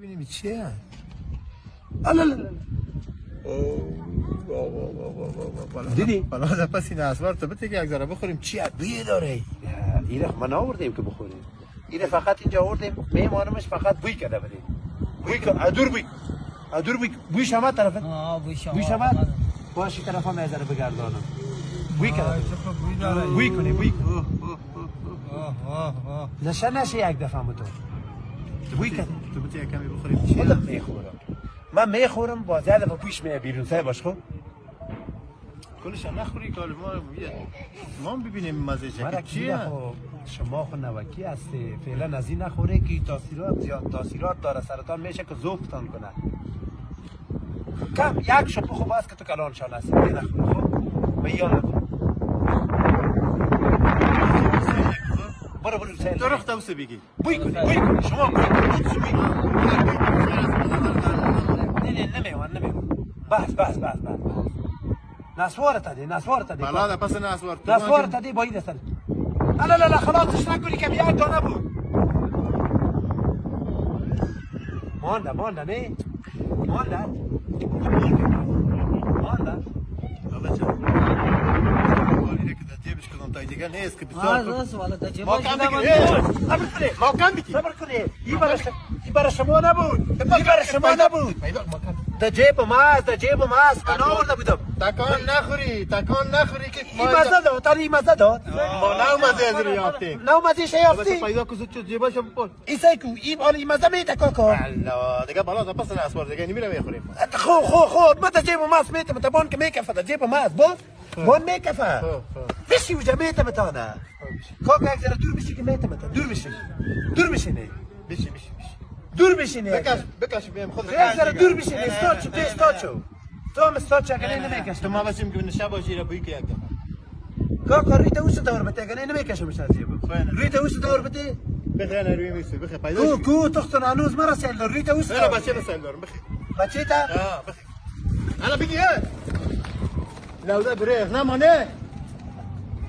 ببینیم چیه. لا لا لا دیدی؟ حالا پس این اسوار تو بده که یک ذره بخوریم. چی بوی داره؟ اینه ما نآوردیم که بخوریم. اینه فقط اینجا آوردیم میمانمش فقط بوی کرده بدیم. بوی که ادور بوی بوی شما طرفت. بوی شما باشی طرفا میذاره بگردانم. بوی کرده. بوی کنی بوی. نشه یک دفعه متو. بوی کرده. تو بده کمی بخوریم. چی میخورم. من میخورم باز یه دفعه بویش میاد بیرون. سه باش خب. کلش نخوری که ما ببینیم مزه چیه. شما خو نوکی هستی فعلا از این نخوره که تاثیرات داره سرطان میشه که ذوبتان کنه. کم یک شپو خوب است که تو کلان شان هستی نخوره خب به یاد نکن. برو سیل درخت اوسه بگی بوی کنی شما بوی کنی نمیوان بس نسوارت دی بلا پس نسوارت دی باید است. لا خلاصش نکنی که بیاد تا نبود. مانده نه مانده بابا چه ولی که جیبش کدام تای دیگه نیست که بسیار ما کم بگیر ما کم بگیر صبر کنی این برای شما نبود در جیب ماست من آورده بودم. تکان نخوری که این مزه داد تاری مزه داد ما نو مزه از ریافتیم نو مزه شیافتی پیدا کو زود جیبش بپول ایسای کو این مزه میده کاکا. الله دیگه بالا پس اسوار دیگه نمیره میخوریم. خود مت جیب ماست میتم تبون که میکفه در جیب ماست بون میکفه بشی وجه میتم تا نه کاکا یک ذره دور بشی که میتم تا دور بشینه دور بشینه بکش بیم خود یک ذره دور بشینه استاچو تو هم استاچو اگه نمیکش تو ما بسیم که نشه باشی را بوی که یک دفعه کاکا روی تو اوست دور بته اگه نمیکشمش از جیب روی تو اوست دور بته بخیر روی میسه بخیر پیدا کو تختن هنوز مرا سیل دار روی تو اوست نه بچه بسیل دارم بخیر بچه تا بخیر الان بگی لوده بره نمانه